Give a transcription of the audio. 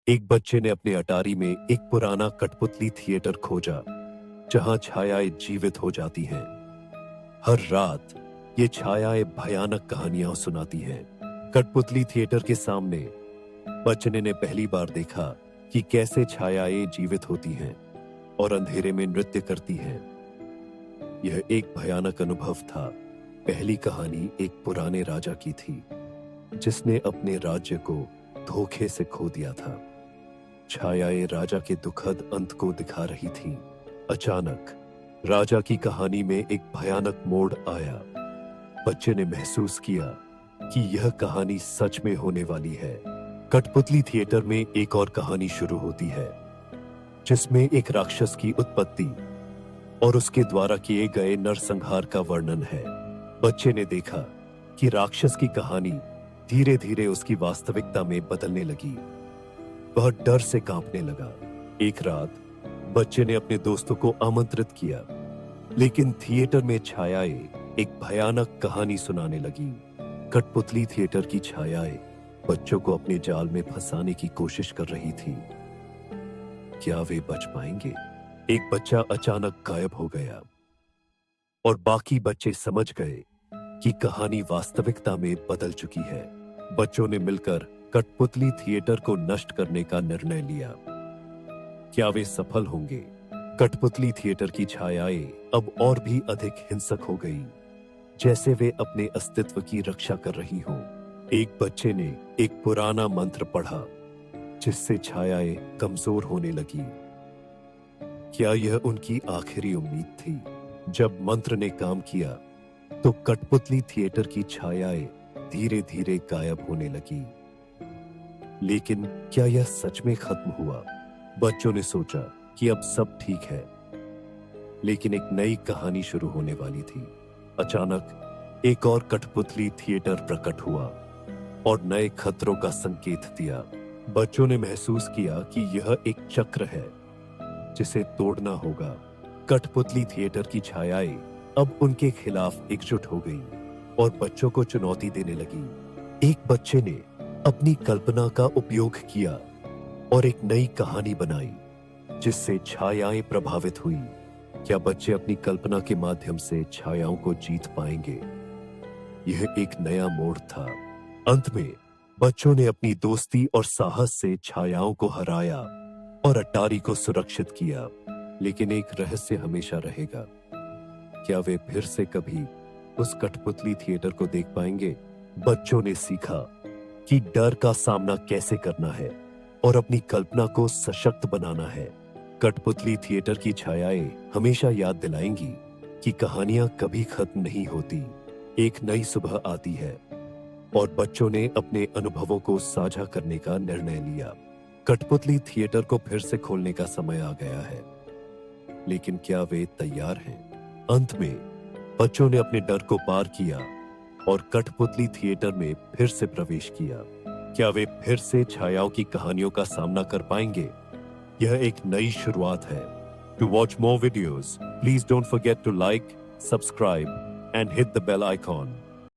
एक बच्चे ने अपने अटारी में एक पुराना कठपुतली थिएटर खोजा जहां छायाएं जीवित हो जाती हैं। हर रात ये छायाएं भयानक कहानियां सुनाती हैं। कठपुतली थिएटर के सामने बच्चे ने पहली बार देखा कि कैसे छायाएं जीवित होती हैं और अंधेरे में नृत्य करती हैं। यह एक भयानक अनुभव था। पहली कहानी एक पुराने राजा की थी जिसने अपने राज्य को धोखे से खो दिया था। छायाएं राजा के दुखद अंत को दिखा रही थीं। अचानक राजा की कहानी में एक भयानक मोड़ आया। बच्चे ने महसूस किया कि यह कहानी सच में होने वाली है। कठपुतली थिएटर में एक और कहानी शुरू होती है जिसमें एक राक्षस की उत्पत्ति और उसके द्वारा किए गए नरसंहार का वर्णन है। बच्चे ने देखा कि राक्षस की कहानी धीरे धीरे उसकी वास्तविकता में बदलने लगी। वह डर से कांपने लगा। एक रात बच्चे ने अपने दोस्तों को आमंत्रित किया, लेकिन थिएटर में छायाएं एक भयानक कहानी सुनाने लगी। कठपुतली थिएटर की छायाएं बच्चों को अपने जाल में फंसाने की कोशिश कर रही थी। क्या वे बच पाएंगे? एक बच्चा अचानक गायब हो गया और बाकी बच्चे समझ गए कि कहानी वास्तविकता में बदल चुकी है। बच्चों ने मिलकर कठपुतली थिएटर को नष्ट करने का निर्णय लिया। क्या वे सफल होंगे? कठपुतली थिएटर की छायाएं अब और भी अधिक हिंसक हो गई, जैसे वे अपने अस्तित्व की रक्षा कर रही हों। एक बच्चे ने एक पुराना मंत्र पढ़ा जिससे छायाएं कमजोर होने लगी। क्या यह उनकी आखिरी उम्मीद थी? जब मंत्र ने काम किया तो कठपुतली थिएटर की छायाएं धीरे धीरे गायब होने लगी। लेकिन क्या यह सच में खत्म हुआ? बच्चों ने सोचा कि अब सब ठीक है, लेकिन एक नई कहानी शुरू होने वाली थी। अचानक एक और कठपुतली थिएटर प्रकट हुआ और नए खतरों का संकेत दिया। बच्चों ने महसूस किया कि यह एक चक्र है जिसे तोड़ना होगा। कठपुतली थिएटर की छायाएं अब उनके खिलाफ एकजुट हो गई और बच्चों को चुनौती देने लगी। एक बच्चे ने अपनी कल्पना का उपयोग किया और एक नई कहानी बनाई जिससे छायाएं प्रभावित हुई। क्या बच्चे अपनी कल्पना के माध्यम से छायाओं को जीत पाएंगे? यह एक नया मोड़ था। अंत में बच्चों ने अपनी दोस्ती और साहस से छायाओं को हराया और अटारी को सुरक्षित किया। लेकिन एक रहस्य हमेशा रहेगा। क्या वे फिर से कभी उस कठपुतली थिएटर को देख पाएंगे? बच्चों ने सीखा कि डर का सामना कैसे करना है और अपनी कल्पना को सशक्त बनाना है। कठपुतली थिएटर की छायाएं हमेशा याद दिलाएंगी कि कहानियां कभी खत्म नहीं होती। एक नई सुबह आती है और बच्चों ने अपने अनुभवों को साझा करने का निर्णय लिया। कठपुतली थिएटर को फिर से खोलने का समय आ गया है, लेकिन क्या वे तैयार हैं? अंत में बच्चों ने अपने डर को पार किया और कठपुतली थिएटर में फिर से प्रवेश किया। क्या वे फिर से छायाओं की कहानियों का सामना कर पाएंगे? यह एक नई शुरुआत है। To watch more videos, please don't forget to like, subscribe and hit the bell icon.